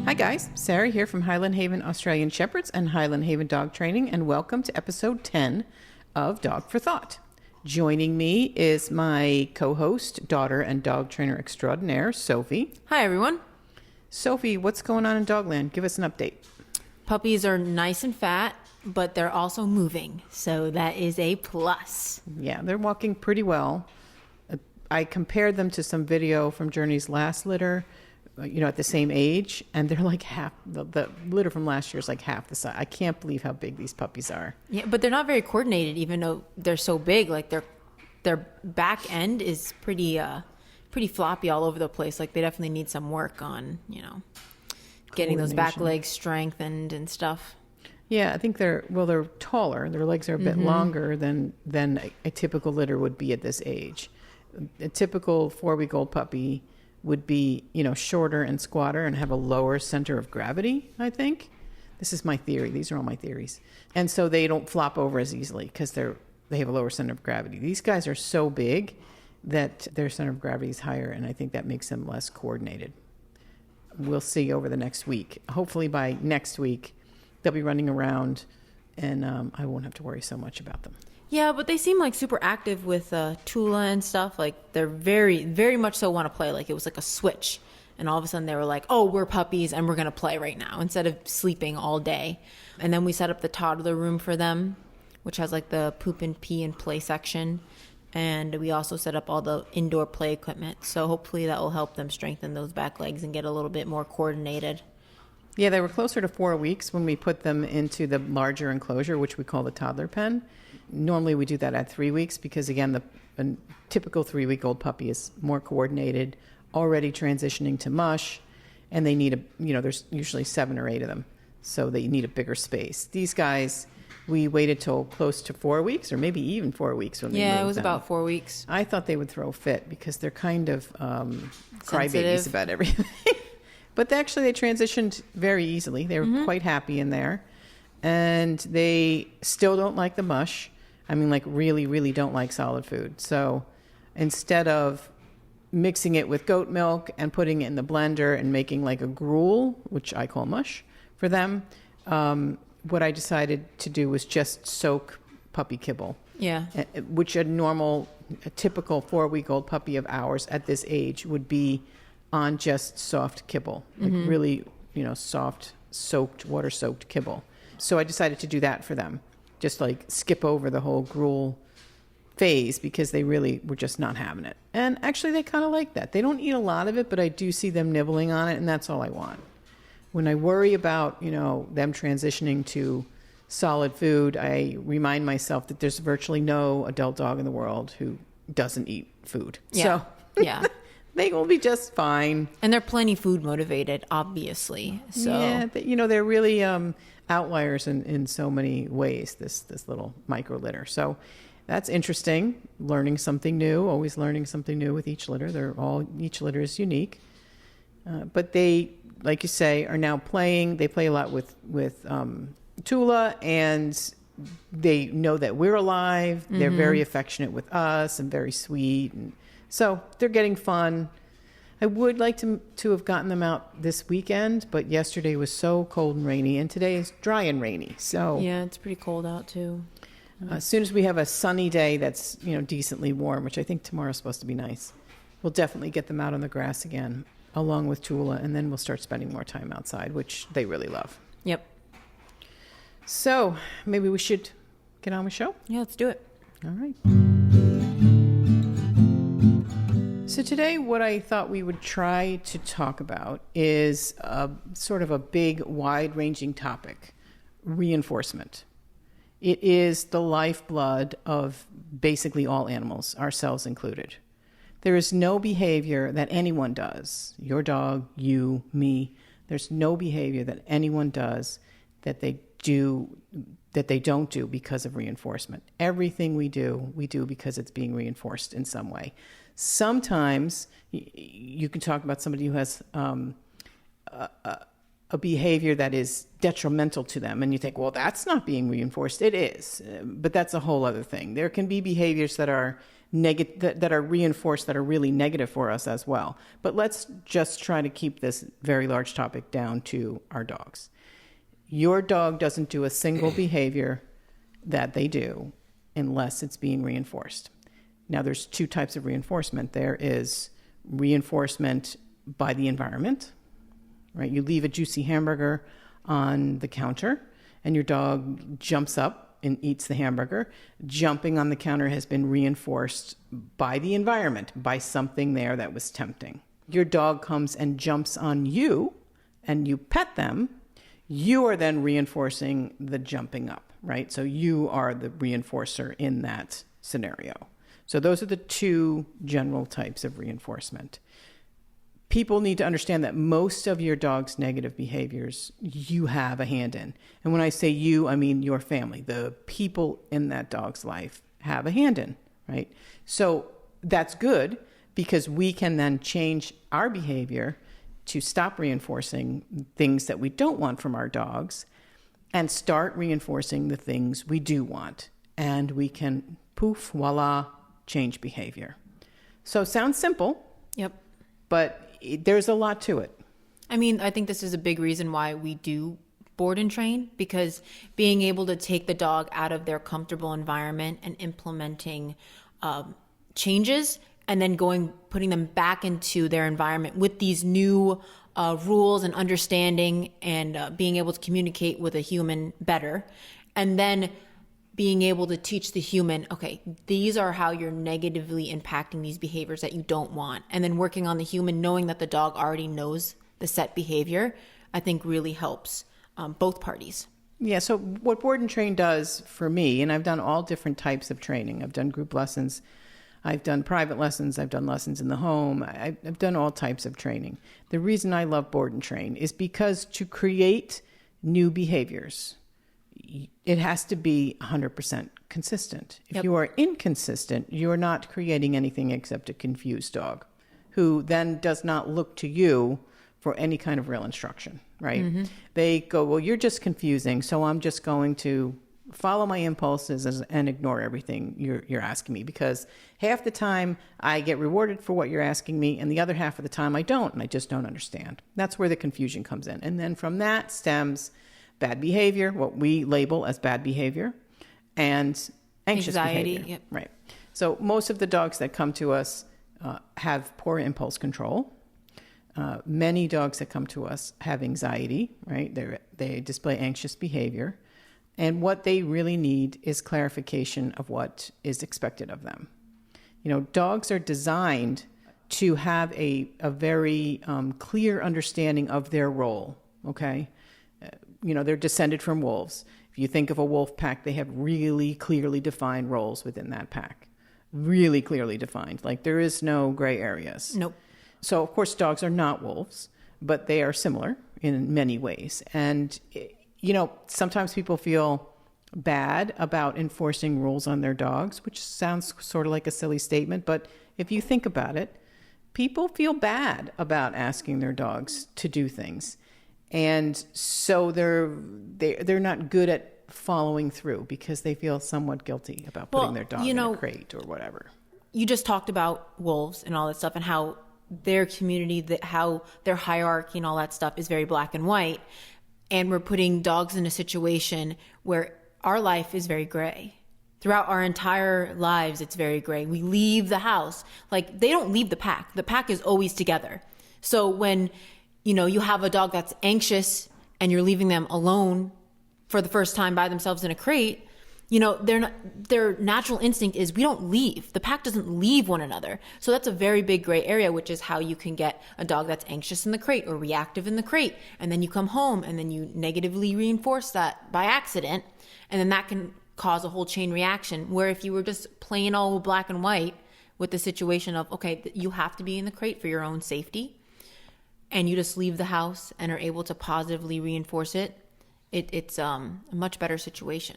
Hi guys, Sara here from Highland Haven Australian Shepherds and Highland Haven Dog Training, and welcome to episode 10 of Dog for Thought. Joining me is my co-host, daughter, and dog trainer extraordinaire, Sophie. Hi everyone. Sophie, what's going on in Dogland? Give us an update. Puppies are nice and fat, but they're also moving, so that is a plus. Yeah, they're walking pretty well. I compared them to some video from Journey's last litter, at the same age, and they're like half, the litter from last year is like half the size. I can't believe how big these puppies are. Yeah, but they're not very coordinated, even though they're so big. Like their back end is pretty floppy all over the place. Like they definitely need some work on, getting those back legs strengthened and stuff. Yeah, I think they're taller. Their legs are a bit longer than a typical litter would be at this age. A typical 4-week-old puppy would be, shorter and squatter and have a lower center of gravity, I think. This is my theory. These are all my theories. And so they don't flop over as easily because they have a lower center of gravity. These guys are so big that their center of gravity is higher, and I think that makes them less coordinated. We'll see over the next week. Hopefully by next week, they'll be running around, and I won't have to worry so much about them. Yeah, but they seem like super active with Tula and stuff. Like they're very, very much so want to play. Like it was like a switch. And all of a sudden they were like, oh, we're puppies and we're going to play right now instead of sleeping all day. And then we set up the toddler room for them, which has like the poop and pee and play section. And we also set up all the indoor play equipment. So hopefully that will help them strengthen those back legs and get a little bit more coordinated. Yeah, they were closer to 4 weeks when we put them into the larger enclosure, which we call the toddler pen. Normally we do that at 3 weeks because, again, a typical 3-week-old puppy is more coordinated, already transitioning to mush, and they need there's usually 7 or 8 of them, so they need a bigger space. These guys, we waited till close to 4 weeks or maybe even 4 weeks when they moved Yeah, it was them. About 4 weeks. I thought they would throw a fit because they're kind of crybabies about everything. But they transitioned very easily. They were quite happy in there. And they still don't like the mush. I mean, like really, really don't like solid food. So instead of mixing it with goat milk and putting it in the blender and making like a gruel, which I call mush for them, what I decided to do was just soak puppy kibble. Yeah. Which a typical 4-week-old puppy of ours at this age would be on just soft kibble, like really, soft, water-soaked kibble. So I decided to do that for them, just like skip over the whole gruel phase because they really were just not having it. And actually they kind of like that. They don't eat a lot of it, but I do see them nibbling on it, and that's all I want. When I worry about, them transitioning to solid food, I remind myself that there's virtually no adult dog in the world who doesn't eat food. Yeah. So yeah. They will be just fine. And they're plenty food motivated, obviously. So yeah, they're really outliers in so many ways, this little micro litter. So that's interesting. Learning something new, always learning something new with each litter. Each litter is unique. But they, like you say, are now playing. They play a lot with Tula, and they know that we're alive. They're very affectionate with us and very sweet, and so they're getting fun. I would like to have gotten them out this weekend, but yesterday was so cold and rainy, and today is dry and rainy. So yeah, it's pretty cold out too. As soon as we have a sunny day that's decently warm, which I think tomorrow's supposed to be nice, we'll definitely get them out on the grass again, along with Tula, and then we'll start spending more time outside, which they really love. Yep. So maybe we should get on with the show? Yeah, let's do it. All right. So today what I thought we would try to talk about is sort of a big, wide-ranging topic, reinforcement. It is the lifeblood of basically all animals, ourselves included. There is no behavior that anyone does, your dog, you, me, there's no behavior that anyone does that they don't do because of reinforcement. Everything we do because it's being reinforced in some way. Sometimes you can talk about somebody who has a behavior that is detrimental to them, and you think, well, that's not being reinforced. It is, but that's a whole other thing. There can be behaviors that are that are reinforced that are really negative for us as well. But let's just try to keep this very large topic down to our dogs. Your dog doesn't do a single behavior that they do unless it's being reinforced. Now, there's two types of reinforcement. There is reinforcement by the environment, right? You leave a juicy hamburger on the counter and your dog jumps up and eats the hamburger. Jumping on the counter has been reinforced by the environment, by something there that was tempting. Your dog comes and jumps on you and you pet them. You are then reinforcing the jumping up, right? So you are the reinforcer in that scenario. So those are the two general types of reinforcement. People need to understand that most of your dog's negative behaviors you have a hand in. And when I say you, I mean your family. The people in that dog's life have a hand in, right? So that's good because we can then change our behavior to stop reinforcing things that we don't want from our dogs and start reinforcing the things we do want. And we can, poof, voila, change behavior. So sounds simple. Yep. But there's a lot to it. I mean, I think this is a big reason why we do board and train, because being able to take the dog out of their comfortable environment and implementing changes and then putting them back into their environment with these new rules and understanding and being able to communicate with a human better. And then being able to teach the human, okay, these are how you're negatively impacting these behaviors that you don't want. And then working on the human, knowing that the dog already knows the set behavior, I think really helps both parties. Yeah, so what Board and Train does for me, and I've done all different types of training. I've done group lessons, I've done private lessons, I've done lessons in the home, I've done all types of training. The reason I love Board and Train is because to create new behaviors, it has to be 100% consistent. If you are inconsistent, you're not creating anything except a confused dog who then does not look to you for any kind of real instruction, right? Mm-hmm. They go, well, you're just confusing, so I'm just going to follow my impulses and ignore everything you're asking me, because half the time I get rewarded for what you're asking me, and the other half of the time I don't, and I just don't understand. That's where the confusion comes in. And then from that stems bad behavior, what we label as bad behavior, and anxious anxiety, behavior. Yep. Right. So most of the dogs that come to us have poor impulse control. Many dogs that come to us have anxiety, right? They display anxious behavior. And what they really need is clarification of what is expected of them. You know, dogs are designed to have a very clear understanding of their role, okay? You know, they're descended from wolves. If you think of a wolf pack, they have really clearly defined roles within that pack. Really clearly defined. Like there is no gray areas. Nope. So, of course, dogs are not wolves, but they are similar in many ways. And, you know, sometimes people feel bad about enforcing rules on their dogs, which sounds sort of like a silly statement. But if you think about it, people feel bad about asking their dogs to do things. And so they're not good at following through because they feel somewhat guilty about putting their dog in a crate or whatever. You just talked about wolves and all that stuff and how their community, how their hierarchy and all that stuff is very black and white. And we're putting dogs in a situation where our life is very gray. Throughout our entire lives, it's very gray. We leave the house. Like, they don't leave the pack. The pack is always together. So when, you know, you have a dog that's anxious and you're leaving them alone for the first time by themselves in a crate, you know, their natural instinct is we don't leave. The pack doesn't leave one another. So that's a very big gray area, which is how you can get a dog that's anxious in the crate or reactive in the crate. And then you come home and then you negatively reinforce that by accident. And then that can cause a whole chain reaction, where if you were just plain old black and white with the situation of, okay, you have to be in the crate for your own safety, and you just leave the house and are able to positively reinforce it, it's a much better situation.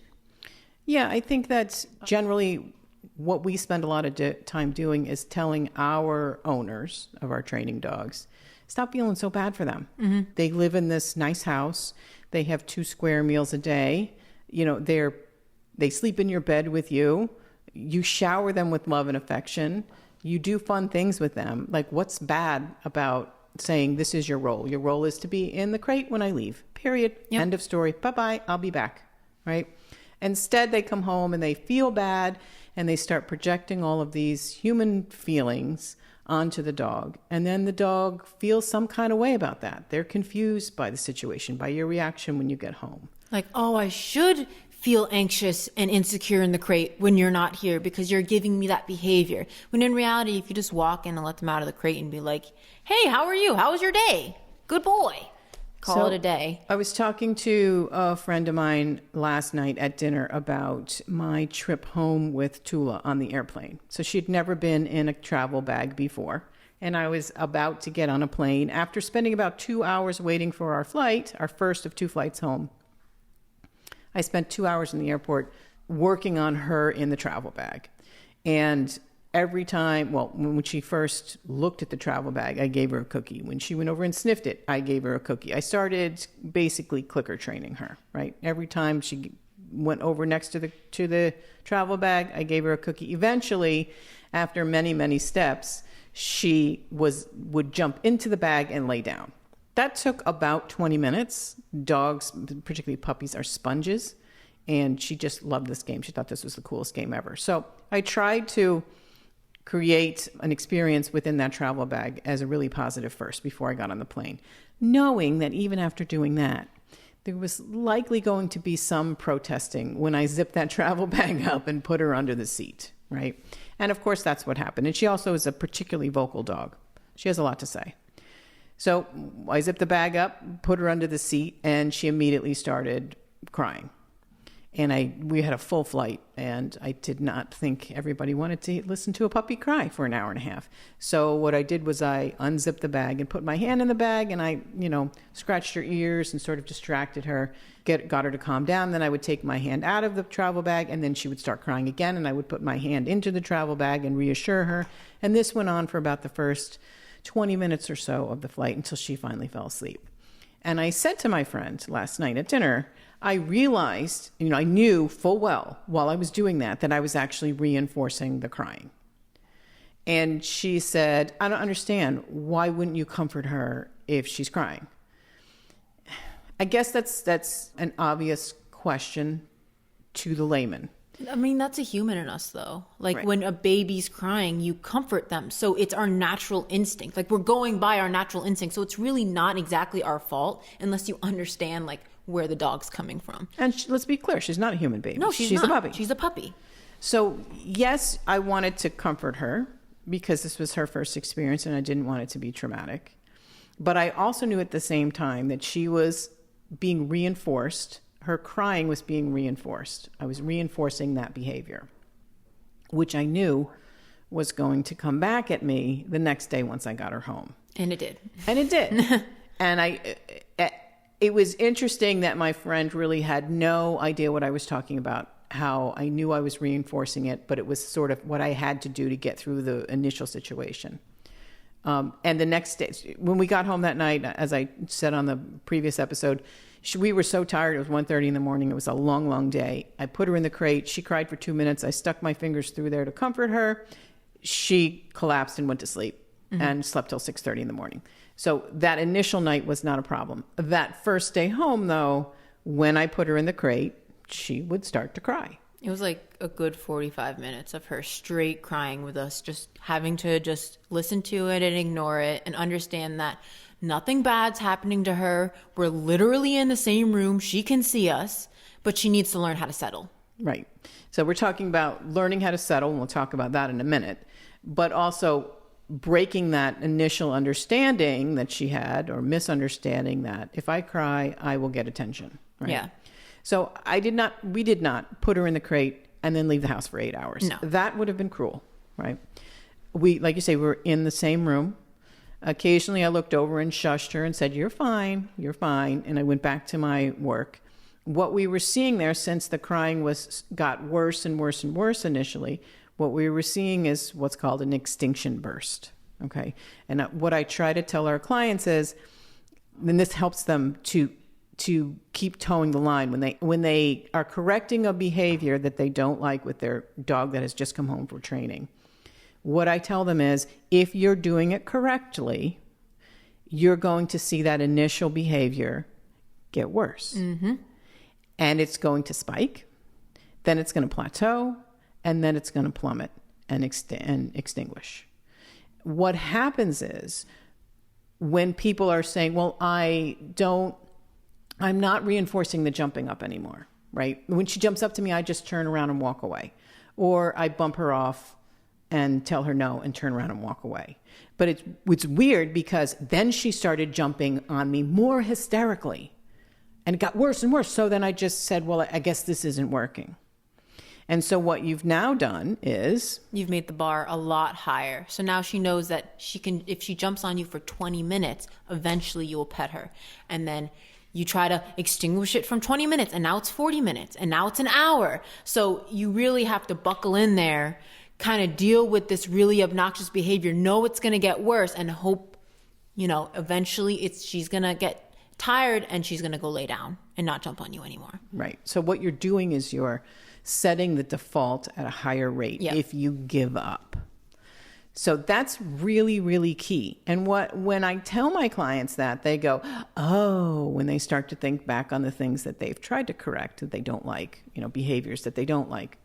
Yeah, I think that's generally what we spend a lot of time doing is telling our owners of our training dogs, stop feeling so bad for them. Mm-hmm. They live in this nice house. They have 2 square meals a day. You know, they sleep in your bed with you. You shower them with love and affection. You do fun things with them. Like, what's bad about saying this is your role? Your role is to be in the crate when I leave. Period. Yep. End of story. Bye-bye. I'll be back. Right? Instead, they come home and they feel bad and they start projecting all of these human feelings onto the dog. And then the dog feels some kind of way about that. They're confused by the situation, by your reaction when you get home. Like, oh, I should feel anxious and insecure in the crate when you're not here because you're giving me that behavior. When in reality, if you just walk in and let them out of the crate and be like, hey, how are you? How was your day? Good boy. Call it a day. I was talking to a friend of mine last night at dinner about my trip home with Tula on the airplane. So she'd never been in a travel bag before. And I was about to get on a plane after spending about 2 hours waiting for our flight, our first of 2 flights home. I spent 2 hours in the airport working on her in the travel bag. And every time, well, when she first looked at the travel bag, I gave her a cookie. When she went over and sniffed it, I gave her a cookie. I started basically clicker training her, right? Every time she went over next to the travel bag, I gave her a cookie. Eventually, after many, many steps, she would jump into the bag and lay down. That took about 20 minutes. Dogs, particularly puppies, are sponges. And she just loved this game. She thought this was the coolest game ever. So I tried to create an experience within that travel bag as a really positive first before I got on the plane, knowing that even after doing that, there was likely going to be some protesting when I zipped that travel bag up and put her under the seat, right? And of course, that's what happened. And she also is a particularly vocal dog. She has a lot to say. So I zipped the bag up, put her under the seat, and she immediately started crying. And we had a full flight, and I did not think everybody wanted to listen to a puppy cry for an hour and a half. So what I did was I unzipped the bag and put my hand in the bag, and I, scratched her ears and sort of distracted her, got her to calm down. Then I would take my hand out of the travel bag, and then she would start crying again, and I would put my hand into the travel bag and reassure her. And this went on for about the first 20 minutes or so of the flight until she finally fell asleep. And I said to my friend last night at dinner, I realized, I knew full well while I was doing that I was actually reinforcing the crying. And she said, I don't understand. Why wouldn't you comfort her if she's crying? I guess that's an obvious question to the layman. I mean, that's a human in us, though. Like, right. When a baby's crying, you comfort them. So it's our natural instinct. Like, we're going by our natural instinct. So it's really not exactly our fault unless you understand, like, where the dog's coming from. And let's be clear, she's not a human baby. No, she's not. a puppy. She's a puppy. So, yes, I wanted to comfort her because this was her first experience and I didn't want it to be traumatic. But I also knew at the same time that she was being reinforced. Her crying was being reinforced. I was reinforcing that behavior, which I knew was going to come back at me the next day once I got her home. And it did. And it did. And it was interesting that my friend really had no idea what I was talking about, how I knew I was reinforcing it, but it was sort of what I had to do to get through the initial situation. And the next day, when we got home that night, as I said on the previous episode, we were so tired. It was 1:30 in the morning. It was a long, long day. I put her in the crate. She cried for 2 minutes. I stuck my fingers through there to comfort her. She collapsed and went to sleep and slept till 6:30 in the morning. So that initial night was not a problem. That first day home, though, when I put her in the crate, she would start to cry. It was like a good 45 minutes of her straight crying with us, just having to just listen to it and ignore it and understand that nothing bad's happening to her. We're literally in the same room. She can see us, but she needs to learn how to settle. Right. So we're talking about learning how to settle, and we'll talk about that in a minute, but also breaking that initial understanding that she had, or misunderstanding that if I cry, I will get attention. Right? Yeah. So we did not put her in the crate and then leave the house for 8 hours. No. That would have been cruel, right? We, like you say, we were in the same room. Occasionally I looked over and shushed her and said, you're fine. And I went back to my work. What we were seeing there, since the crying got worse and worse and worse initially, what we were seeing is what's called an extinction burst. Okay. And what I try to tell our clients is, and this helps them to to keep towing the line when they are correcting a behavior that they don't like with their dog that has just come home from training. What I tell them is, if you're doing it correctly, you're going to see that initial behavior get worse. Mm-hmm. And it's going to spike, then it's going to plateau, and then it's going to plummet and extinguish. What happens is, when people are saying, well, I'm not reinforcing the jumping up anymore, right? When she jumps up to me, I just turn around and walk away. Or I bump her off and tell her no and turn around and walk away. But it's weird, because then she started jumping on me more hysterically, and it got worse and worse. So then I just said, well, I guess this isn't working. And so what you've now done is, you've made the bar a lot higher. So now she knows that she can, if she jumps on you for 20 minutes, eventually you will pet her. And then you try to extinguish it from 20 minutes, and now it's 40 minutes, and now it's an hour. So you really have to buckle in there, kind of deal with this really obnoxious behavior, know it's going to get worse, and hope, eventually she's going to get tired and she's going to go lay down and not jump on you anymore. Right. So what you're doing is you're setting the default at a higher rate. Yep. If you give up. So that's really, really key. And when I tell my clients that, they go, oh, when they start to think back on the things that they've tried to correct that they don't like, behaviors that they don't like,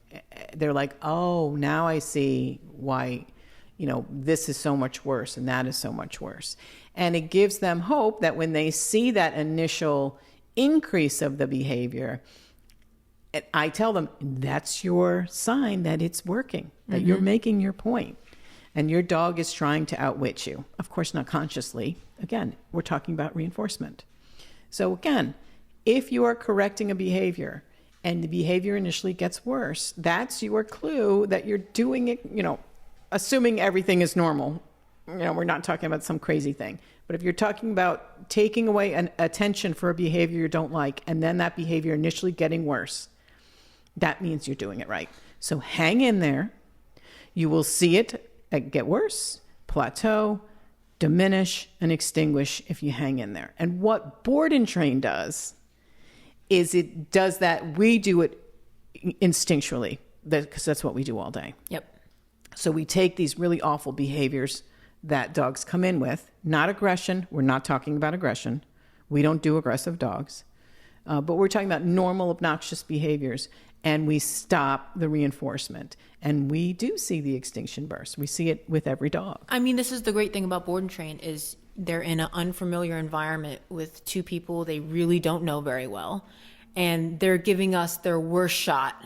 they're like, oh, now I see why, this is so much worse and that is so much worse. And it gives them hope that when they see that initial increase of the behavior, I tell them, that's your sign that it's working, that you're making your point. And your dog is trying to outwit you. Of course, not consciously. Again, we're talking about reinforcement. So again, if you are correcting a behavior and the behavior initially gets worse, that's your clue that you're doing it, assuming everything is normal. We're not talking about some crazy thing. But if you're talking about taking away an attention for a behavior you don't like, and then that behavior initially getting worse, that means you're doing it right. So hang in there. You will see it get worse, plateau, diminish, and extinguish if you hang in there. And what Board and Train does is it does that. We do it instinctually, because that's what we do all day. Yep. So we take these really awful behaviors that dogs come in with, not aggression. We're not talking about aggression. We don't do aggressive dogs. But we're talking about normal, obnoxious behaviors, and we stop the reinforcement. And we do see the extinction burst. We see it with every dog. I mean, this is the great thing about Board and Train is they're in an unfamiliar environment with two people they really don't know very well. And they're giving us their worst shot.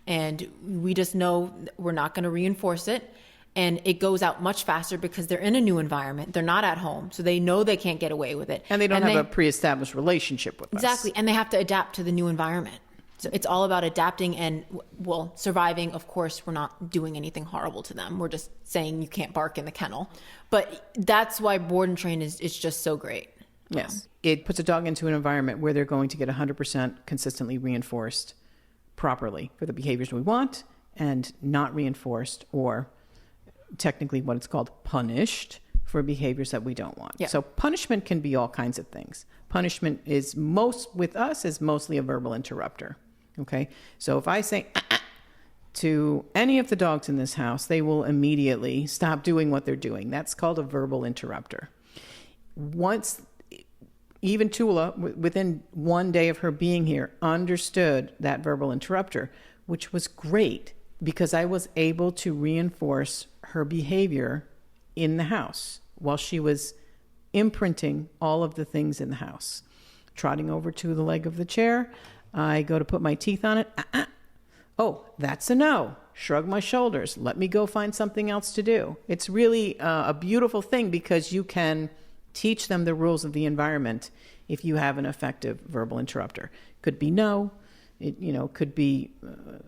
And we just know we're not going to reinforce it. And it goes out much faster because they're in a new environment. They're not at home. So they know they can't get away with it. And they don't have a pre-established relationship with us. Exactly. And they have to adapt to the new environment. So it's all about adapting and, surviving. Of course, we're not doing anything horrible to them. We're just saying you can't bark in the kennel. But that's why Board and Train is just so great. Yes. It puts a dog into an environment where they're going to get 100% consistently reinforced properly for the behaviors we want, and not reinforced or technically what it's called punished for behaviors that we don't want. Yeah. So punishment can be all kinds of things. Punishment is mostly a verbal interrupter. Okay. So if I say to any of the dogs in this house, they will immediately stop doing what they're doing. That's called a verbal interrupter. Once even Tula, within one day of her being here, understood that verbal interrupter, which was great because I was able to reinforce her behavior in the house while she was imprinting all of the things in the house. Trotting over to the leg of the chair, I go to put my teeth on it. Oh, that's a no. Shrug my shoulders. Let me go find something else to do. It's really a beautiful thing because you can teach them the rules of the environment if you have an effective verbal interrupter. Could be no. It could be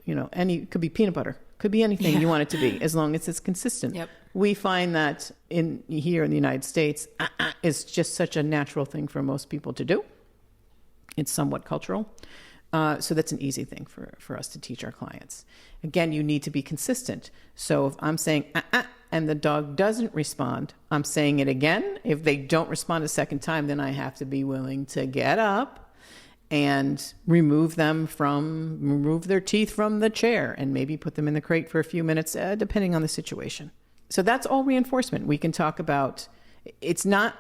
could be peanut butter. Could be anything you want it to be, as long as it's consistent. Yep. We find that here in the United States, is just such a natural thing for most people to do. It's somewhat cultural. So that's an easy thing for us to teach our clients. Again, you need to be consistent. So if I'm saying, and the dog doesn't respond, I'm saying it again. If they don't respond a second time, then I have to be willing to get up and remove their teeth from the chair and maybe put them in the crate for a few minutes, depending on the situation. So that's all reinforcement. We can talk about, it's not,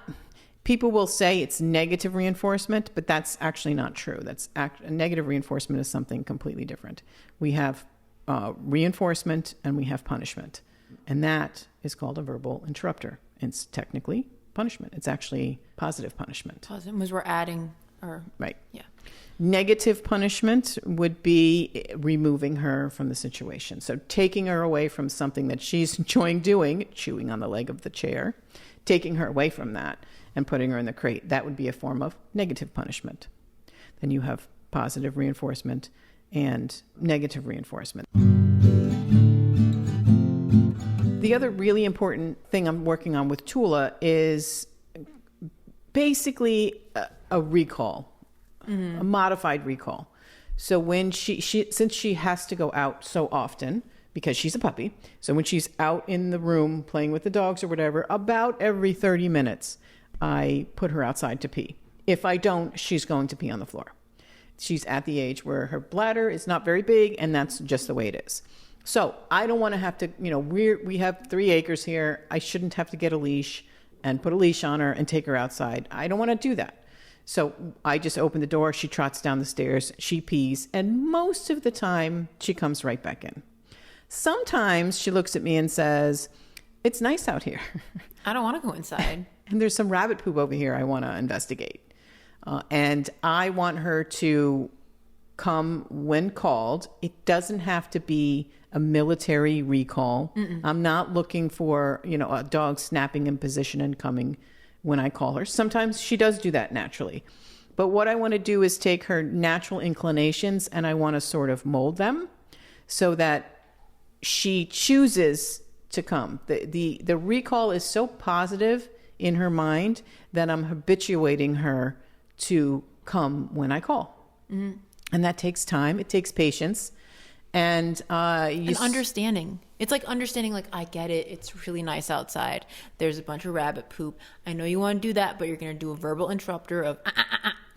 people will say it's negative reinforcement, but that's actually not true. Negative reinforcement is something completely different. We have reinforcement and we have punishment. And that is called a verbal interrupter. It's technically punishment. It's actually positive punishment. Positive because we're adding right. Yeah. Negative punishment would be removing her from the situation. So taking her away from something that she's enjoying doing, chewing on the leg of the chair, taking her away from that and putting her in the crate. That would be a form of negative punishment. Then you have positive reinforcement and negative reinforcement. The other really important thing I'm working on with Tula is basically a recall. A modified recall. So when she since she has to go out so often because she's a puppy, so when she's out in the room playing with the dogs or whatever, about every 30 minutes, I put her outside to pee. If I don't, she's going to pee on the floor. She's at the age where her bladder is not very big, and that's just the way it is. So I don't want to have to, we have 3 acres here. I shouldn't have to get a leash and put a leash on her and take her outside. I don't want to do that. So I just open the door, she trots down the stairs, she pees, and most of the time she comes right back in. Sometimes she looks at me and says, "It's nice out here. I don't want to go inside. And there's some rabbit poop over here I want to investigate." And I want her to come when called. It doesn't have to be a military recall. I'm not looking for, a dog snapping in position and coming when I call her. Sometimes she does do that naturally. But what I want to do is take her natural inclinations and I want to sort of mold them so that she chooses to come. The recall is so positive in her mind that I'm habituating her to come when I call. And that takes time. It takes patience. And understanding. It's like understanding, like, I get it. It's really nice outside. There's a bunch of rabbit poop. I know you want to do that, but you're going to do a verbal interrupter of,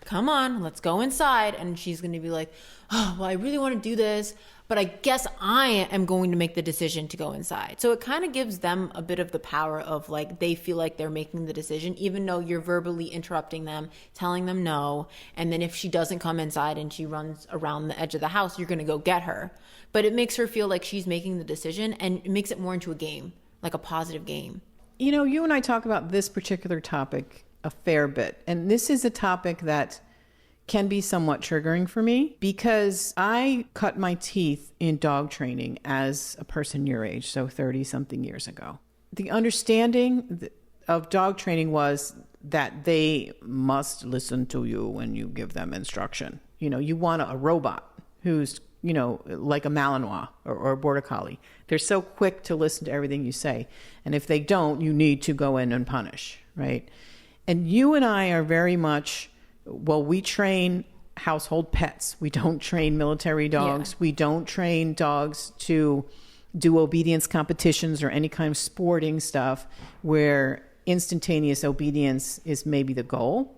come on, let's go inside. And she's going to be like, oh, well, I really want to do this, but I guess I am going to make the decision to go inside. So it kind of gives them a bit of the power of, like, they feel like they're making the decision, even though you're verbally interrupting them, telling them no. And then if she doesn't come inside and she runs around the edge of the house, you're going to go get her. But it makes her feel like she's making the decision, and it makes it more into a game, like a positive game. You and I talk about this particular topic a fair bit. And this is a topic that can be somewhat triggering for me because I cut my teeth in dog training as a person your age, so 30-something years ago. The understanding of dog training was that they must listen to you when you give them instruction. You want a robot who's, like a Malinois or a Border Collie. They're so quick to listen to everything you say. And if they don't, you need to go in and punish, right? And you and I are very much, we train household pets. We don't train military dogs. Yeah. We don't train dogs to do obedience competitions or any kind of sporting stuff where instantaneous obedience is maybe the goal.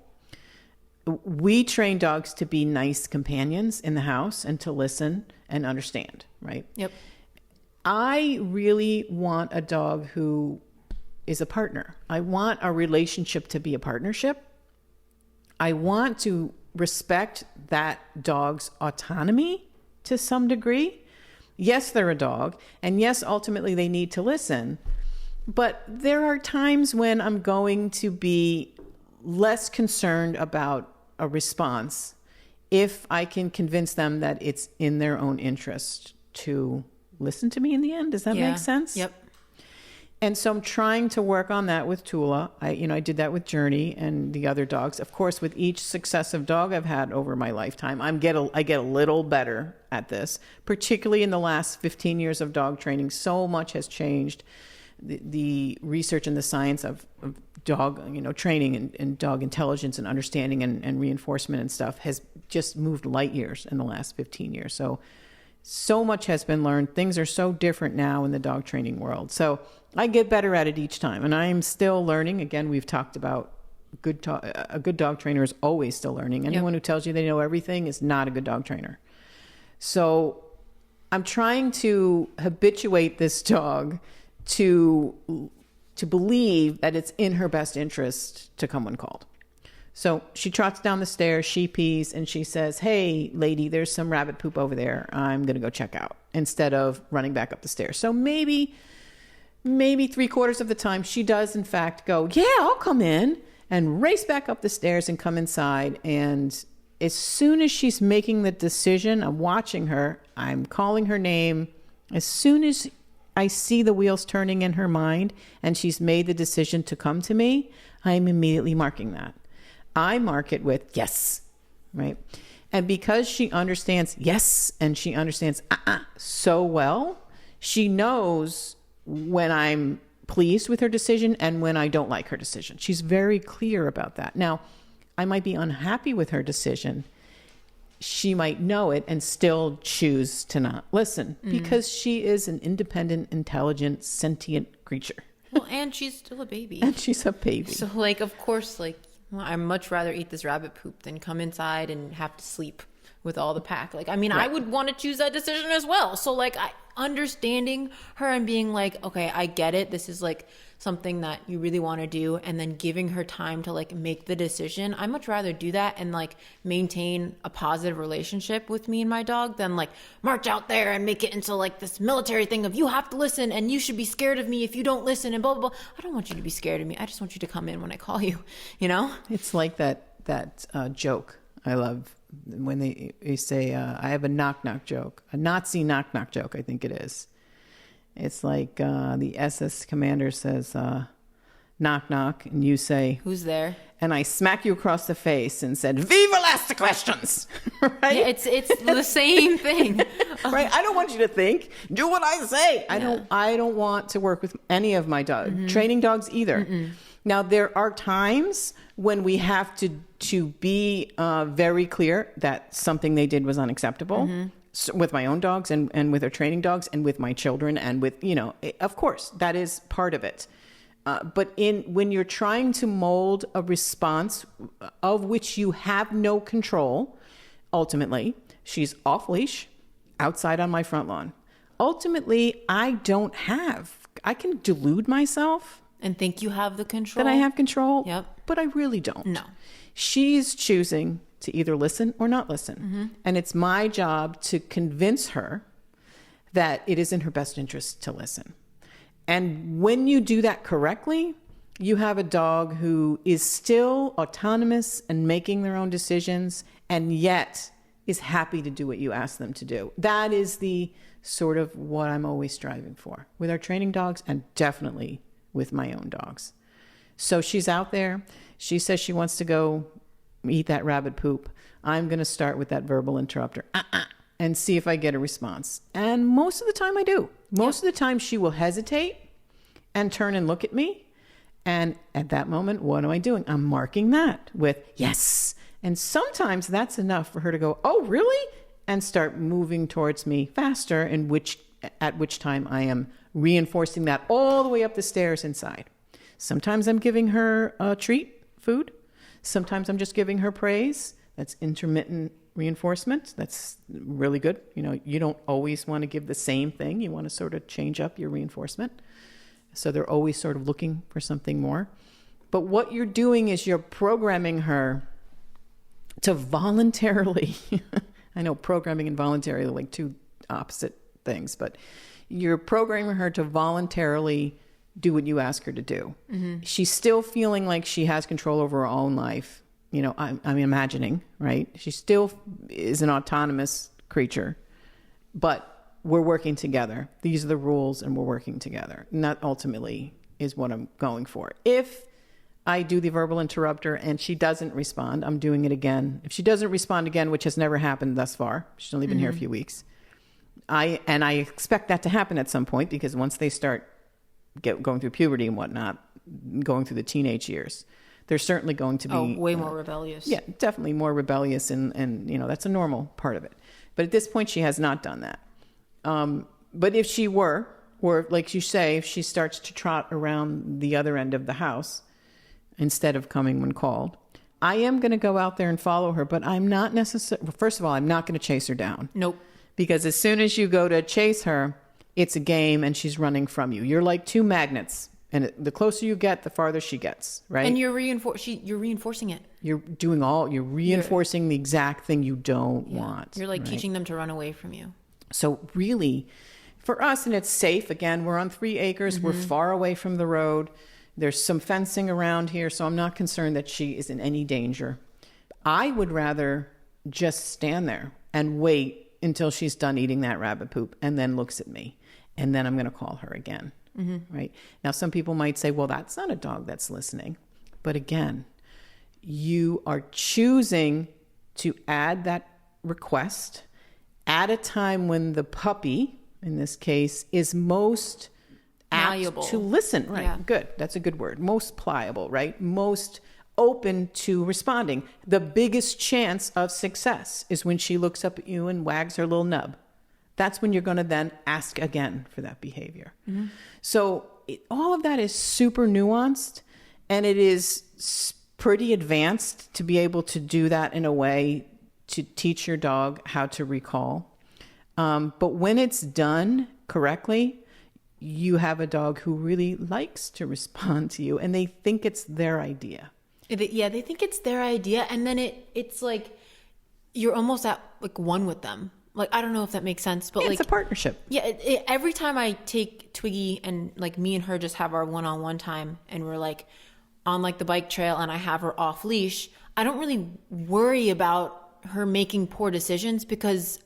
We train dogs to be nice companions in the house and to listen and understand, right? Yep. I really want a dog who is a partner. I want our relationship to be a partnership. I want to respect that dog's autonomy to some degree. Yes, they're a dog, and yes, ultimately they need to listen. But there are times when I'm going to be less concerned about a response if I can convince them that it's in their own interest to listen to me in the end. Does that make sense? Yep. And so I'm trying to work on that with Tula. I did that with Journey and the other dogs. Of course, with each successive dog I've had over my lifetime, I get a little better at this, particularly in the last 15 years of dog training. So much has changed. The research and the science of dog, training and dog intelligence and understanding and reinforcement and stuff has just moved light years in the last 15 years. So much has been learned. Things are so different now in the dog training world. So I get better at it each time. And I'm still learning. Again, we've talked about a good dog trainer is always still learning. Anyone who tells you they know everything is not a good dog trainer. So I'm trying to habituate this dog to believe that it's in her best interest to come when called. So she trots down the stairs, she pees, and she says, "Hey, lady, there's some rabbit poop over there. I'm going to go check out," instead of running back up the stairs. So maybe 3/4 of the time she does, in fact, go, "Yeah, I'll come in," and race back up the stairs and come inside. And as soon as she's making the decision, I'm watching her, I'm calling her name. As soon as I see the wheels turning in her mind and she's made the decision to come to me, I'm immediately marking that. I mark it with yes, right? And because she understands yes and she understands so well, she knows when I'm pleased with her decision and when I don't like her decision. She's very clear about that. Now, I might be unhappy with her decision. She might know it and still choose to not listen because she is an independent, intelligent, sentient creature. Well, and she's still a baby. And she's a baby. So, like, of course, like, well, I'd much rather eat this rabbit poop than come inside and have to sleep with all the pack. Like, I mean, right. I would want to choose that decision as well. So, like, understanding her and being like, okay, I get it. This is like something that you really want to do, and then giving her time to like make the decision. I much rather do that and like maintain a positive relationship with me and my dog than like march out there and make it into like this military thing of you have to listen and you should be scared of me if you don't listen and blah, blah, blah. I don't want you to be scared of me. I just want you to come in when I call you, you know? It's like that joke I love when they say, I have a knock-knock joke, a Nazi knock-knock joke, I think it is. It's like the SS commander says, knock, knock, and you say, "Who's there?" And I smack you across the face and said, "Viva ask the questions!" Right? Yeah, it's the same thing. Right? I don't want you to think. Do what I say. Yeah. I don't want to work with any of my training dogs either. Mm-mm. Now, there are times when we have to be very clear that something they did was unacceptable. Mm-hmm. So with my own dogs and with our training dogs and with my children and with, of course, that is part of it. But when you're trying to mold a response of which you have no control, ultimately, she's off leash outside on my front lawn. Ultimately, I can delude myself. And think you have the control. That I have control. Yep. But I really don't. No. She's choosing to either listen or not listen. Mm-hmm. And it's my job to convince her that it is in her best interest to listen. And when you do that correctly, you have a dog who is still autonomous and making their own decisions and yet is happy to do what you ask them to do. That is the sort of what I'm always striving for with our training dogs and definitely with my own dogs. So she's out there. She says she wants to go eat that rabbit poop. I'm going to start with that verbal interrupter and see if I get a response. And most of the time I do. Most of the time she will hesitate and turn and look at me. And at that moment, what am I doing? I'm marking that with yes. And sometimes that's enough for her to go, "Oh, really?" and start moving towards me faster, at which time I am reinforcing that all the way up the stairs inside. Sometimes I'm giving her a treat, food. Sometimes I'm just giving her praise. That's intermittent reinforcement. That's really good. You don't always want to give the same thing. You want to sort of change up your reinforcement. So they're always sort of looking for something more. But what you're doing is you're programming her to voluntarily, I know programming and voluntary are like two opposite things, but you're programming her to voluntarily do what you ask her to do. Mm-hmm. She's still feeling like she has control over her own life. I'm imagining, right? She still is an autonomous creature, but we're working together. These are the rules and we're working together. And that ultimately is what I'm going for. If I do the verbal interrupter and she doesn't respond, I'm doing it again. If she doesn't respond again, which has never happened thus far, she's only been here a few weeks. I expect that to happen at some point because once they start going through puberty and whatnot, going through the teenage years, they're certainly going to be way more rebellious. Yeah, definitely more rebellious, and that's a normal part of it. But at this point, she has not done that. But if she were, or like you say, if she starts to trot around the other end of the house, instead of coming when called. I am going to go out there and follow her, but I'm not necessarily, first of all, I'm not going to chase her down. Nope. Because as soon as you go to chase her, it's a game and she's running from you. You're like two magnets. And the closer you get, the farther she gets, right? And you're reinforcing it. You're reinforcing the exact thing you don't want. You're like teaching them to run away from you. So really, for us, and it's safe. Again, we're on 3 acres. We're far away from the road. There's some fencing around here, so I'm not concerned that she is in any danger. I would rather just stand there and wait until she's done eating that rabbit poop and then looks at me. And then I'm going to call her again. Right? Now, some people might say, well, that's not a dog that's listening. But again, you are choosing to add that request at a time when the puppy, in this case, is most malleable to listen. Right. Yeah. Good. That's a good word. Most pliable, right? Most open to responding. The biggest chance of success is when she looks up at you and wags her little nub. That's when you're going to then ask again for that behavior. So all of that is super nuanced, and it is pretty advanced to be able to do that in a way to teach your dog how to recall. But when it's done correctly, you have a dog who really likes to respond to you, and they think it's their idea. Yeah, they think it's their idea, and then it's like you're almost at like one with them. Like, I don't know if that makes sense, but it's a partnership. Yeah, every time I take Twiggy and like me and her just have our one-on-one time and we're like on like the bike trail and I have her off leash, I don't really worry about her making poor decisions because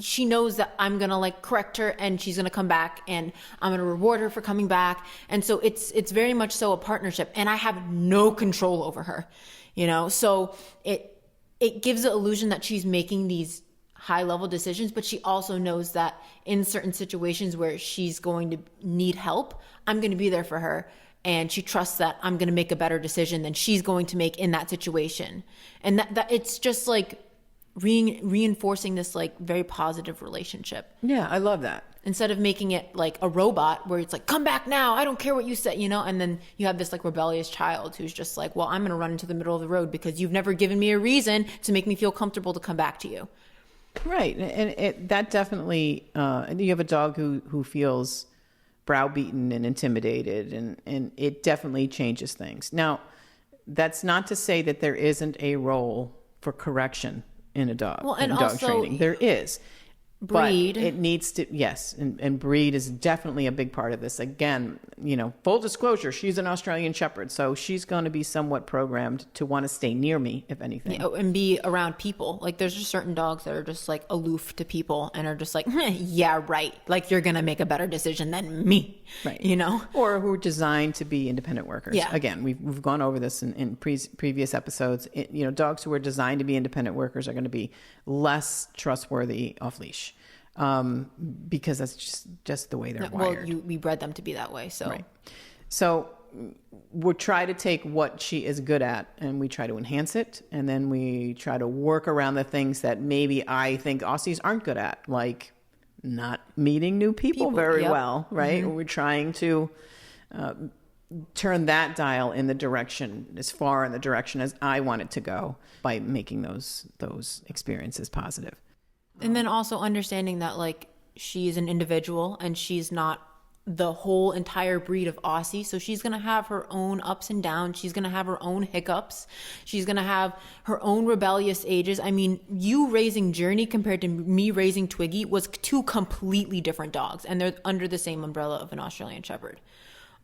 she knows that I'm going to like correct her and she's going to come back and I'm going to reward her for coming back. And so it's very much so a partnership and I have no control over her, you know? So it gives the illusion that she's making these high level decisions, but she also knows that in certain situations where she's going to need help, I'm going to be there for her. And she trusts that I'm going to make a better decision than she's going to make in that situation. And that it's just like reinforcing this like very positive relationship. Yeah, I love that. Instead of making it like a robot where it's like, come back now, I don't care what you say, you know? And then you have this like rebellious child who's just like, well, I'm going to run into the middle of the road because you've never given me a reason to make me feel comfortable to come back to you. Right. And that definitely, you have a dog who feels browbeaten and intimidated, and it definitely changes things. Now, that's not to say that there isn't a role for correction in a dog, well, and in dog also training. There is. Breed. But it needs to, yes. And breed is definitely a big part of this. Again, you know, full disclosure, she's an Australian Shepherd, so she's going to be somewhat programmed to want to stay near me, if anything. Yeah, and be around people. Like there's just certain dogs that are just like aloof to people and are just like, yeah, right. Like you're going to make a better decision than me. Right. You know? Or who are designed to be independent workers. Yeah. Again, we've gone over this in previous episodes. You know, dogs who are designed to be independent workers are going to be less trustworthy off leash. Because that's just the way they're wired. Well, we bred them to be that way. So, right. So we'll try to take what she is good at and we try to enhance it. And then we try to work around the things that maybe I think Aussies aren't good at, like not meeting new people very well, right? We're trying to turn that dial in the direction, as far in the direction as I want it to go by making those experiences positive. And then also understanding that like she's an individual and she's not the whole entire breed of Aussie. So she's going to have her own ups and downs. She's going to have her own hiccups. She's going to have her own rebellious ages. I mean, you raising Journey compared to me raising Twiggy was 2 completely different dogs. And they're under the same umbrella of an Australian Shepherd.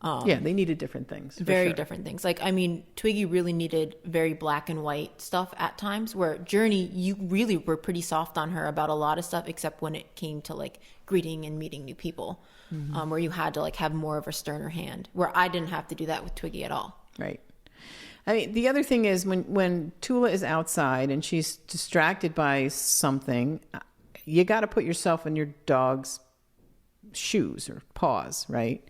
Yeah, they needed different things. Very different things. Like, I mean, Twiggy really needed very black and white stuff at times, where Journey, you really were pretty soft on her about a lot of stuff, except when it came to like greeting and meeting new people, where you had to like have more of a sterner hand, where I didn't have to do that with Twiggy at all. Right. I mean, the other thing is when Tula is outside and she's distracted by something, you got to put yourself in your dog's shoes or paws, right?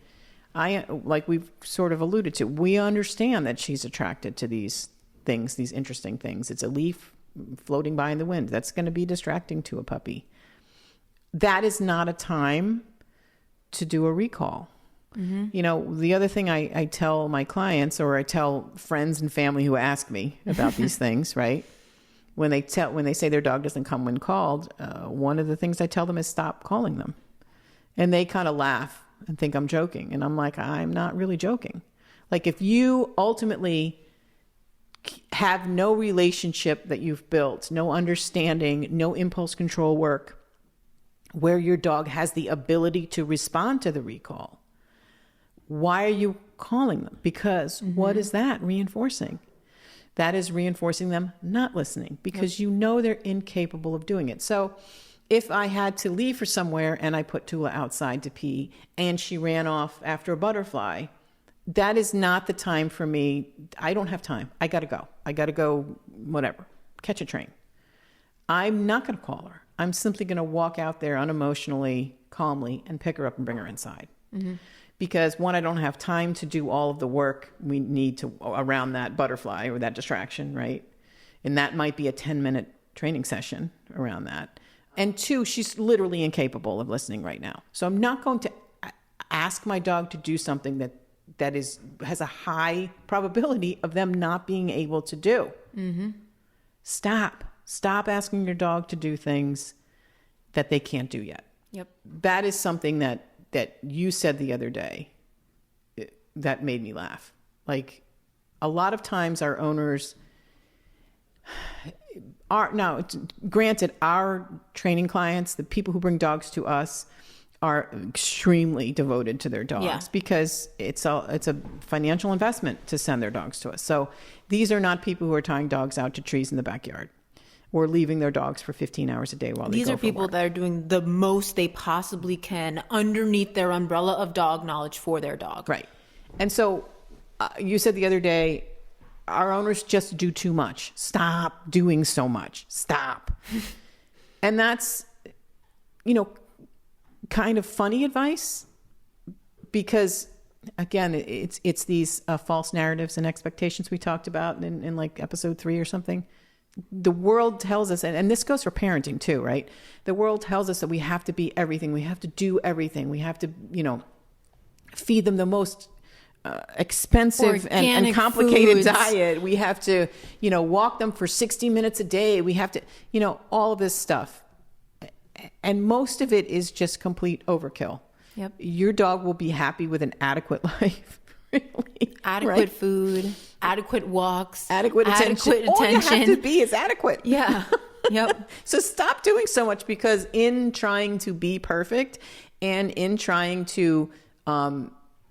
Like we've sort of alluded to, we understand that she's attracted to these things, these interesting things. It's a leaf floating by in the wind. That's going to be distracting to a puppy. That is not a time to do a recall. You know, the other thing I tell my clients, or I tell friends and family who ask me about these things, right? When they say their dog doesn't come when called, one of the things I tell them is stop calling them. And they kind of laugh and think I'm joking. And I'm like, I'm not really joking. Like, if you ultimately have no relationship that you've built, no understanding, no impulse control work, where your dog has the ability to respond to the recall, why are you calling them? Because what is that reinforcing? That is reinforcing them not listening, because you know they're incapable of doing it. So if I had to leave for somewhere and I put Tula outside to pee and she ran off after a butterfly, that is not the time for me. I don't have time. I got to go, whatever, catch a train. I'm not going to call her. I'm simply going to walk out there unemotionally, calmly, and pick her up and bring her inside. Because one, I don't have time to do all of the work we need to around that butterfly or that distraction, right? And that might be a 10-minute training session around that. And two, she's literally incapable of listening right now. So I'm not going to ask my dog to do something that has a high probability of them not being able to do. Stop asking your dog to do things that they can't do yet. Yep. That is something that you said the other day that made me laugh. Like, a lot of times our owners are, now granted, our training clients, the people who bring dogs to us, are extremely devoted to their dogs because it's a financial investment to send their dogs to us. So these are not people who are tying dogs out to trees in the backyard or leaving their dogs for 15 hours a day while they go These are for people work. that are doing the most they possibly can underneath their umbrella of dog knowledge for their dog. Right. And so you said the other day, our owners just do too much. Stop doing so much. Stop. And that's, kind of funny advice, because again, it's these false narratives and expectations we talked about in like episode 3 or something. The world tells us, and this goes for parenting too, right? The world tells us that we have to be everything. We have to do everything. We have to, feed them the most expensive and complicated foods. diet. We have to, walk them for 60 minutes a day. We have to, all of this stuff. And most of it is just complete overkill. Yep. Your dog will be happy with an adequate life. Really, adequate right? food, adequate walks, adequate attention. All you have to be is adequate. Yeah. Yep. So stop doing so much, because in trying to be perfect and in trying to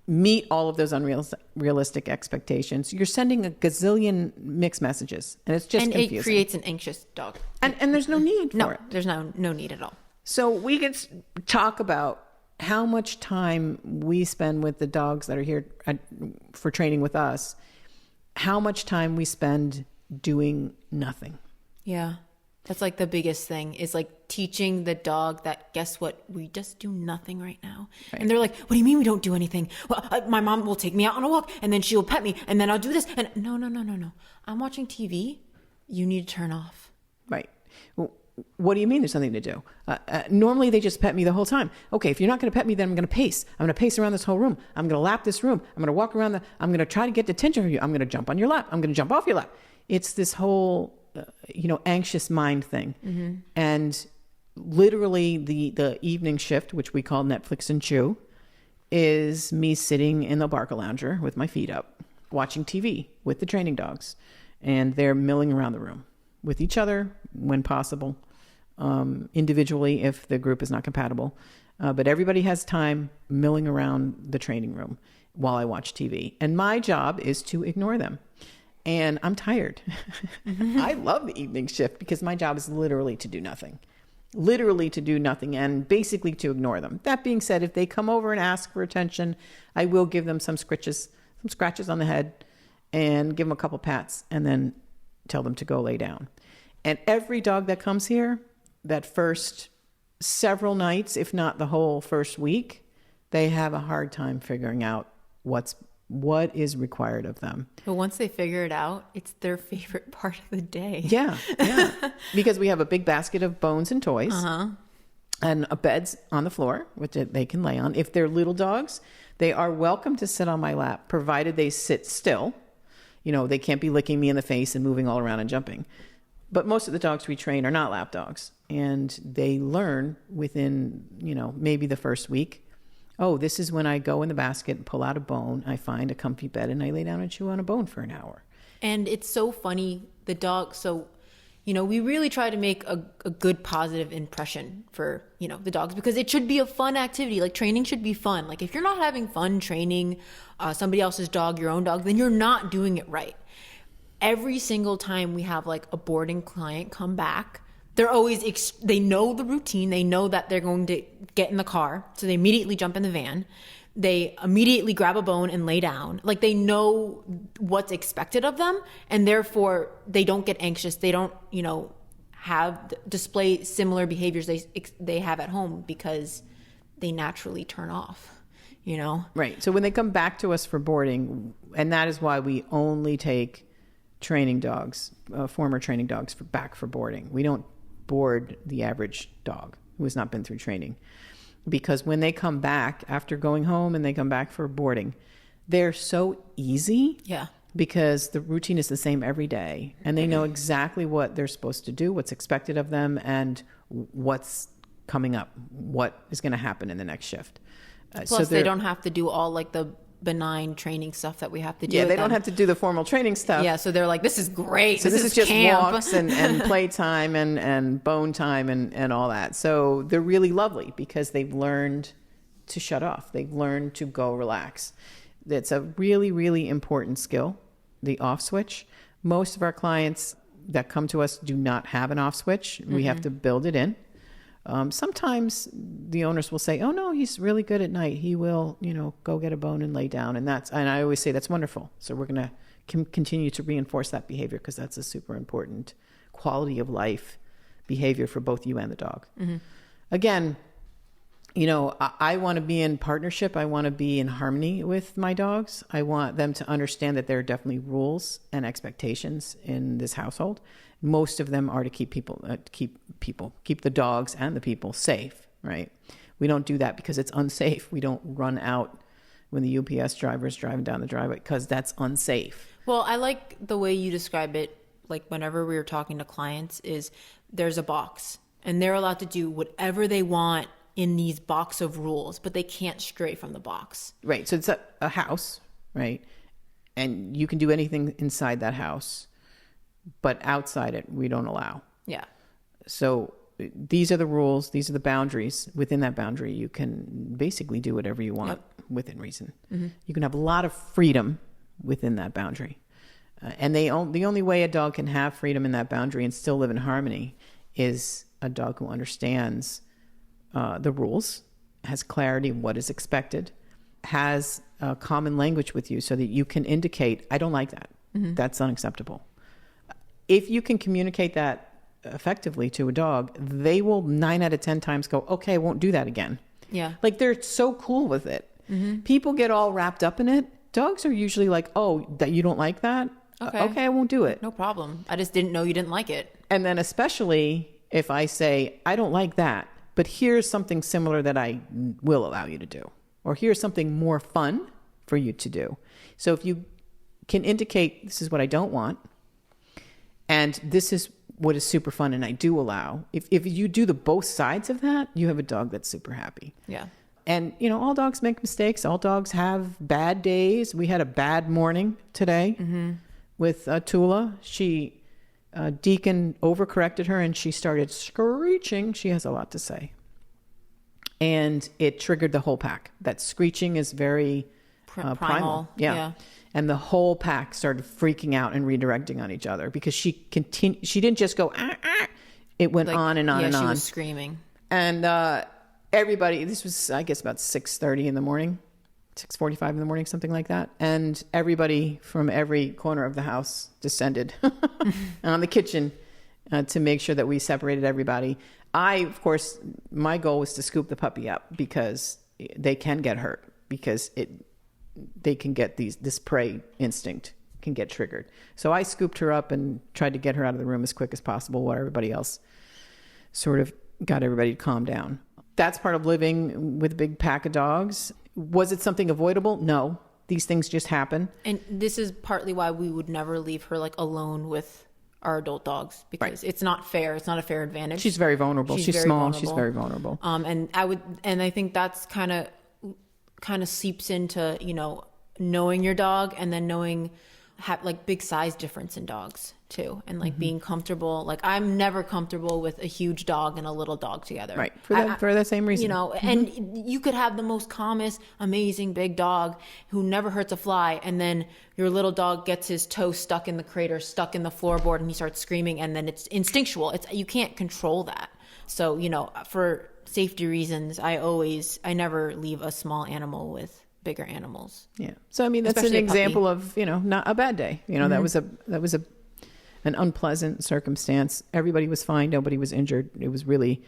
meet all of those unrealistic expectations, you're sending a gazillion mixed messages, and it's just confusing. It creates an anxious dog. And there's no need for it. There's no need at all. So we can talk about how much time we spend with the dogs that are here for training with us, how much time we spend doing nothing. Yeah. That's like the biggest thing, is like teaching the dog that, guess what? We just do nothing right now. Right. And they're like, what do you mean we don't do anything? Well, my mom will take me out on a walk, and then she'll pet me, and then I'll do this. And no. I'm watching TV. You need to turn off. Right. Well, what do you mean there's something to do? Normally they just pet me the whole time. Okay, if you're not going to pet me, then I'm going to pace. I'm going to pace around this whole room. I'm going to lap this room. I'm going to walk around I'm going to try to get attention from you. I'm going to jump on your lap. I'm going to jump off your lap. It's this whole, anxious mind thing. Mm-hmm. And literally the evening shift, which we call Netflix and Chew, is me sitting in the Barca Lounger with my feet up, watching TV with the training dogs. And they're milling around the room with each other when possible. Individually if the group is not compatible. But everybody has time milling around the training room while I watch TV. And my job is to ignore them. And I'm tired. I love the evening shift because my job is literally to do nothing. And basically to ignore them. That being said, if they come over and ask for attention, I will give them some scratches on the head and give them a couple pats and then tell them to go lay down. And every dog that comes here, that first several nights, if not the whole first week, they have a hard time figuring out what is required of them. But once they figure it out, it's their favorite part of the day. Yeah. Because we have a big basket of bones and toys. Uh-huh. and beds on the floor, which they can lay on. If they're little dogs, they are welcome to sit on my lap, provided they sit still. They can't be licking me in the face and moving all around and jumping. But most of the dogs we train are not lap dogs. And they learn within, maybe the first week, oh, this is when I go in the basket and pull out a bone. I find a comfy bed and I lay down and chew on a bone for an hour. And it's so funny, the dog. So, we really try to make a good positive impression for, the dogs, because it should be a fun activity. Like, training should be fun. Like, if you're not having fun training somebody else's dog, your own dog, then you're not doing it right. Every single time we have like a boarding client come back, they're always, they know the routine. They know that they're going to get in the car. So they immediately jump in the van. They immediately grab a bone and lay down. Like, they know what's expected of them, and therefore they don't get anxious. They don't, display similar behaviors they have at home, because they naturally turn off, Right. So when they come back to us for boarding, and that is why we only take training dogs, former training dogs, back for boarding. We don't board the average dog who has not been through training. Because when they come back after going home and they come back for boarding, they're so easy. Yeah. Because the routine is the same every day, and they know exactly what they're supposed to do, what's expected of them, and what's coming up, what is going to happen in the next shift. Plus, they don't have to do all like the benign training stuff that we have to do. Yeah, they don't have to do the formal training stuff. Yeah, so they're like, this is great. So this is just camp. walks and playtime and bone time and all that. So they're really lovely because they've learned to shut off. They've learned to go relax. It's a really, really important skill, the off switch. Most of our clients that come to us do not have an off switch. We have to build it in. Sometimes the owners will say, oh no, he's really good at night. He will, go get a bone and lay down. And I always say that's wonderful. So we're going to continue to reinforce that behavior, because that's a super important quality of life behavior for both you and the dog. Mm-hmm. Again, I want to be in partnership. I want to be in harmony with my dogs. I want them to understand that there are definitely rules and expectations in this household. Most of them are to keep the dogs and the people safe, right? We don't do that because it's unsafe. We don't run out when the UPS driver is driving down the driveway, because that's unsafe. Well, I like the way you describe it. Like, whenever we were talking to clients, is there's a box and they're allowed to do whatever they want in these box of rules, but they can't stray from the box. Right. So it's a house, right? And you can do anything inside that house, but outside it, we don't allow. Yeah. So these are the rules. These are the boundaries. Within that boundary, you can basically do whatever you want within reason. Mm-hmm. You can have a lot of freedom within that boundary. And the only way a dog can have freedom in that boundary and still live in harmony is a dog who understands the rules, has clarity of what is expected, has a common language with you so that you can indicate, I don't like that. Mm-hmm. That's unacceptable. If you can communicate that effectively to a dog, they will 9 out of 10 times go, okay, I won't do that again. Yeah. Like, they're so cool with it. Mm-hmm. People get all wrapped up in it. Dogs are usually like, oh, that you don't like that? Okay, I won't do it. No problem. I just didn't know you didn't like it. And then especially if I say, I don't like that, but here's something similar that I will allow you to do. Or here's something more fun for you to do. So if you can indicate, this is what I don't want, and this is what is super fun and I do allow. If you do the both sides of that, you have a dog that's super happy. Yeah. And, all dogs make mistakes. All dogs have bad days. We had a bad morning today with Tula. Deacon overcorrected her and she started screeching. She has a lot to say. And it triggered the whole pack. That screeching is very primal. Yeah. And the whole pack started freaking out and redirecting on each other because she didn't just go, ah, ah. It went on and on and on. Yeah, she was screaming. And everybody, this was, I guess, about 6:30 in the morning, 6:45 in the morning, something like that. And everybody from every corner of the house descended on the kitchen to make sure that we separated everybody. Of course, my goal was to scoop the puppy up because they can get hurt, because they can get this prey instinct can get triggered. So I scooped her up and tried to get her out of the room as quick as possible while everybody else sort of got everybody to calm down. That's part of living with a big pack of dogs. Was it something avoidable? No. These things just happen. And this is partly why we would never leave her like alone with our adult dogs, because it's not fair. It's not a fair advantage. She's very vulnerable. She's very small. vulnerable. She's very vulnerable. And I think that's kind of seeps into, knowing your dog, and then knowing like big size difference in dogs too, and like being comfortable. Like I'm never comfortable with a huge dog and a little dog together. Right. For the same reason. And you could have the most calmest, amazing big dog who never hurts a fly, and then your little dog gets his toe stuck in the crate or stuck in the floorboard and he starts screaming, and then it's instinctual. You can't control that. So, for safety reasons, I never leave a small animal with bigger animals. Yeah. So I mean, that's Especially an example of, not a bad day. That was an unpleasant circumstance. Everybody was fine. Nobody was injured. It was really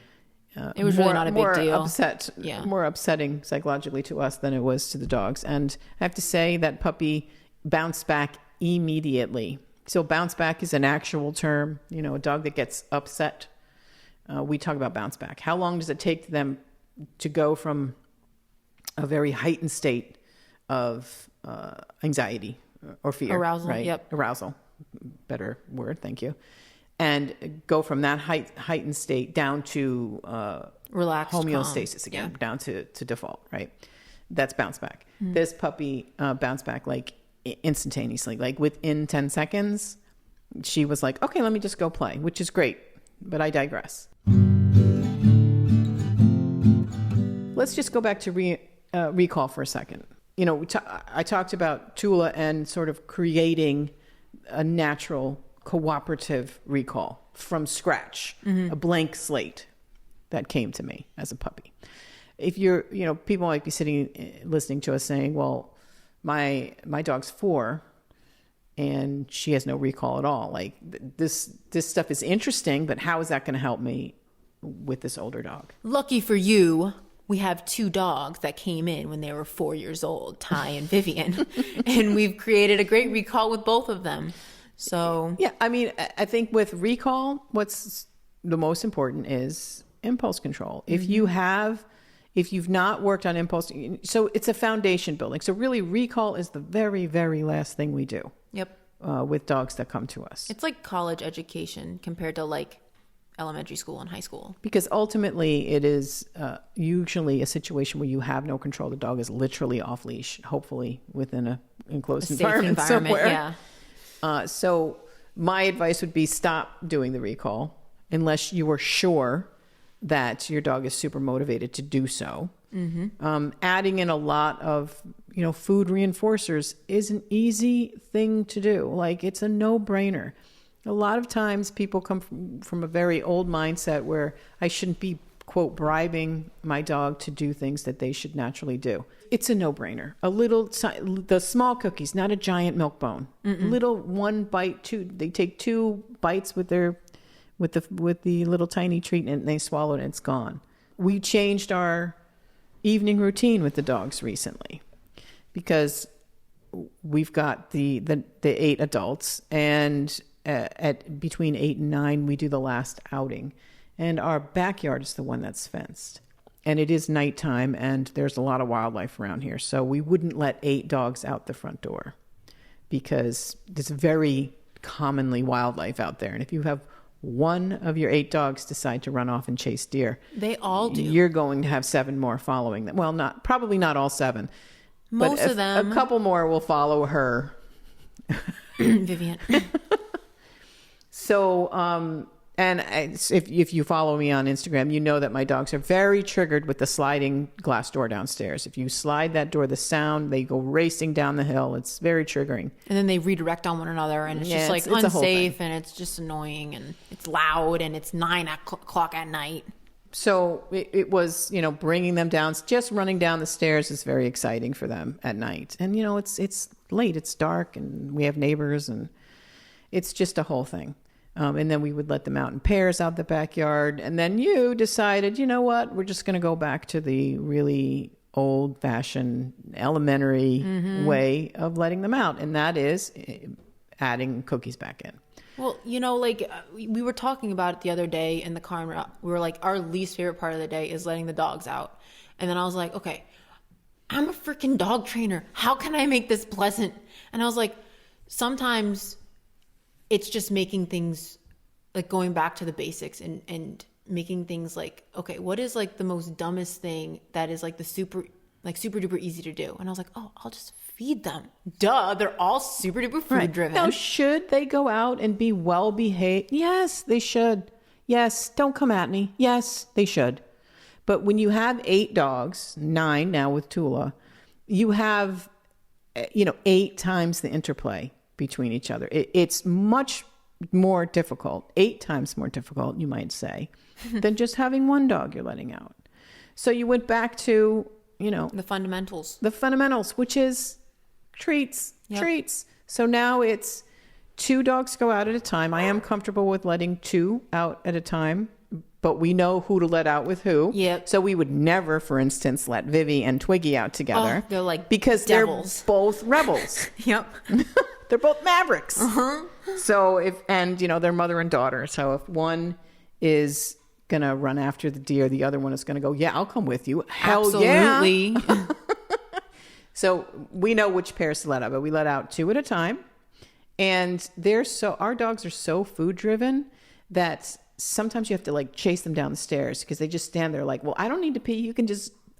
really not a big deal. More upsetting psychologically to us than it was to the dogs. And I have to say that puppy bounced back immediately. So bounce back is an actual term. A dog that gets upset. We talk about bounce back. How long does it take them to go from a very heightened state of anxiety or fear? Arousal. Right? Yep. Arousal. Better word. Thank you. And go from that heightened state down to relaxed, homeostasis again, down to default, right? That's bounce back. This puppy bounced back like instantaneously, like within 10 seconds. She was like, okay, let me just go play, which is great, but I digress. Let's just go back to recall for a second. I talked about Tula and sort of creating a natural cooperative recall from scratch, a blank slate that came to me as a puppy. If you're, people might be listening to us saying, well, my dog's 4 and she has no recall at all. Like this stuff is interesting, but how is that going to help me with this older dog? Lucky for you, we have 2 dogs that came in when they were 4 years old, Ty and Vivian, and we've created a great recall with both of them. So yeah, I mean, I think with recall, what's the most important is impulse control. If you've not worked on impulse, so it's a foundation building. So really, recall is the very, very last thing we do. Yep. With dogs that come to us. It's like college education compared to like elementary school and high school. Because ultimately it is usually a situation where you have no control. The dog is literally off leash, hopefully within an enclosed environment somewhere. Yeah. So my advice would be stop doing the recall unless you are sure that your dog is super motivated to do so. Adding in a lot of, food reinforcers is an easy thing to do. Like it's a no-brainer. A lot of times people come from a very old mindset where I shouldn't be, quote, bribing my dog to do things that they should naturally do. It's a no-brainer. The small cookies, not a giant milk bone. Little one bite, they take 2 bites with the little tiny treat and they swallow it and it's gone. We changed our evening routine with the dogs recently because we've got the 8 adults, and at between 8 and 9 we do the last outing, and our backyard is the one that's fenced, and it is nighttime and there's a lot of wildlife around here, so we wouldn't let 8 dogs out the front door because there's very commonly wildlife out there, and if you have one of your 8 dogs decide to run off and chase deer, they all do. You're going to have 7 more following them. Well, probably not all 7. Most of them. A couple more will follow her. Vivian. So, if you follow me on Instagram, you know that my dogs are very triggered with the sliding glass door downstairs. If you slide that door, the sound, they go racing down the hill. It's very triggering. And then they redirect on one another, and it's just like it's unsafe, and it's just annoying, and it's loud, and it's 9 o'clock at night. So it was, bringing them down, just running down the stairs is very exciting for them at night. And, it's late, it's dark, and we have neighbors, and it's just a whole thing. And then we would let them out in pairs out the backyard. And then you decided, you know what, we're just going to go back to the really old-fashioned, elementary way of letting them out. And that is adding cookies back in. Well, like we were talking about it the other day in the car, and we were like, our least favorite part of the day is letting the dogs out. And then I was like, okay, I'm a freaking dog trainer. How can I make this pleasant? And I was like, sometimes it's just making things like going back to the basics and making things like, okay, what is like the most dumbest thing that is like the super duper easy to do? And I was like, oh, I'll just feed them. Duh, they're all super duper food driven. Now, should they go out and be well behaved? Yes, they should. Yes, don't come at me. Yes, they should. But when you have 8 dogs, 9 now with Tula, you have 8 times the interplay between each other. It's much more difficult, 8 times more difficult, you might say, than just having one dog you're letting out. So you went back to, the fundamentals. The fundamentals, which is treats. So now it's 2 dogs go out at a time. I am comfortable with letting 2 out at a time, but we know who to let out with who. Yep. So we would never, for instance, let Vivi and Twiggy out together. Oh, they're like because devils. They're both rebels. Yep. They're both mavericks. Uh-huh. So they're mother and daughter. So if one is going to run after the deer, the other one is going to go, yeah, I'll come with you. Hell Absolutely. Yeah. So we know which pairs to let out, but we let out 2 at a time. And our dogs are so food driven that sometimes you have to like chase them down the stairs because they just stand there like, well, I don't need to pee. You can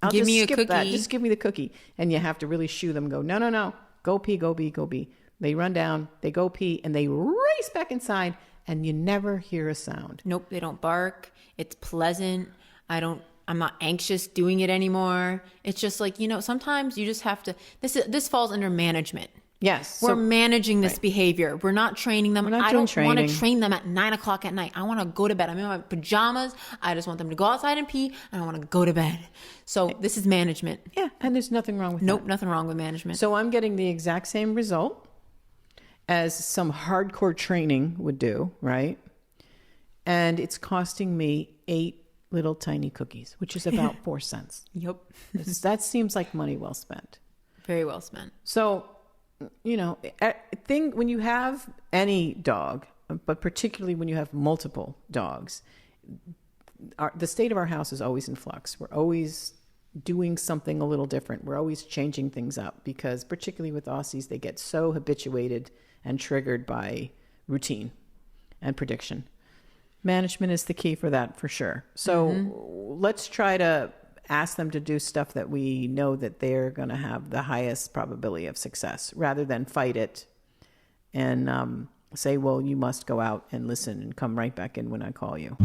I'll give just me skip a that. cookie. Just give me the cookie. And you have to really shoo them and go, no. Go pee, go pee, go pee. They run down, they go pee, and they race back inside, and you never hear a sound. Nope, they don't bark. It's pleasant. I'm not anxious doing it anymore. It's just like, sometimes you just have to, this falls under management. Yes. We're managing this behavior. We're not training them. I don't want to train them at 9:00 at night. I want to go to bed. I'm in my pajamas. I just want them to go outside and pee, and I want to go to bed. So this is management. Yeah, and there's nothing wrong with that. Nope, nothing wrong with management. So I'm getting the exact same result as some hardcore training would do, right? And it's costing me 8 little tiny cookies, which is about 4 cents. Yep. That seems like money well spent. Very well spent. So, when you have any dog, but particularly when you have multiple dogs, the state of our house is always in flux. We're always doing something a little different. We're always changing things up because particularly with Aussies, they get so habituated and triggered by routine and prediction. Management is the key for that, for sure. So let's try to ask them to do stuff that we know that they're going to have the highest probability of success rather than fight it and say, well, you must go out and listen and come right back in when I call you.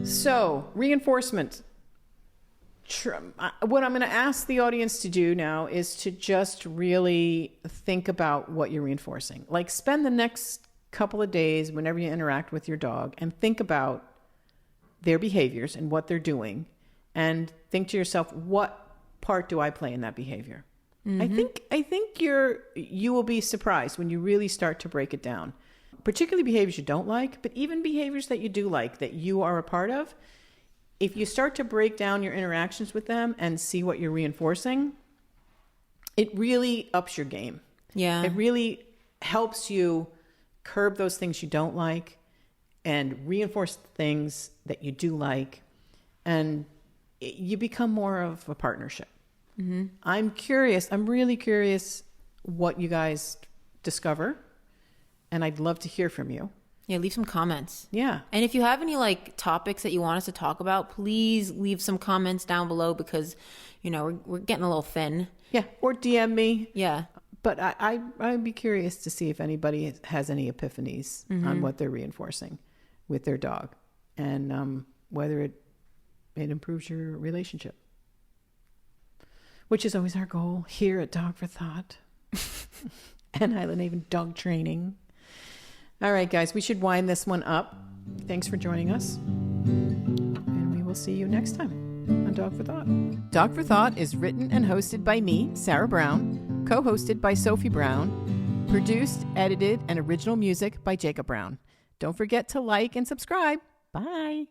So reinforcement. What I'm going to ask the audience to do now is to just really think about what you're reinforcing. Like spend the next couple of days whenever you interact with your dog and think about their behaviors and what they're doing and think to yourself, what part do I play in that behavior? Mm-hmm. I think you will be surprised when you really start to break it down, particularly behaviors you don't like, but even behaviors that you do like that you are a part of. If you start to break down your interactions with them and see what you're reinforcing, it really ups your game. Yeah. It really helps you curb those things you don't like and reinforce the things that you do like. And you become more of a partnership. Mm-hmm. I'm really curious what you guys discover. And I'd love to hear from you. Yeah, leave some comments. Yeah. And if you have any topics that you want us to talk about, please leave some comments down below because, we're getting a little thin. Yeah. Or DM me. Yeah. But I'd be curious to see if anybody has any epiphanies on what they're reinforcing with their dog and whether it improves your relationship, which is always our goal here at Dog for Thought and Highland Haven Dog Training. All right, guys, we should wind this one up. Thanks for joining us. And we will see you next time on Dog for Thought. Dog for Thought is written and hosted by me, Sarah Brown, co-hosted by Sophie Brown, produced, edited, and original music by Jacob Brown. Don't forget to like and subscribe. Bye.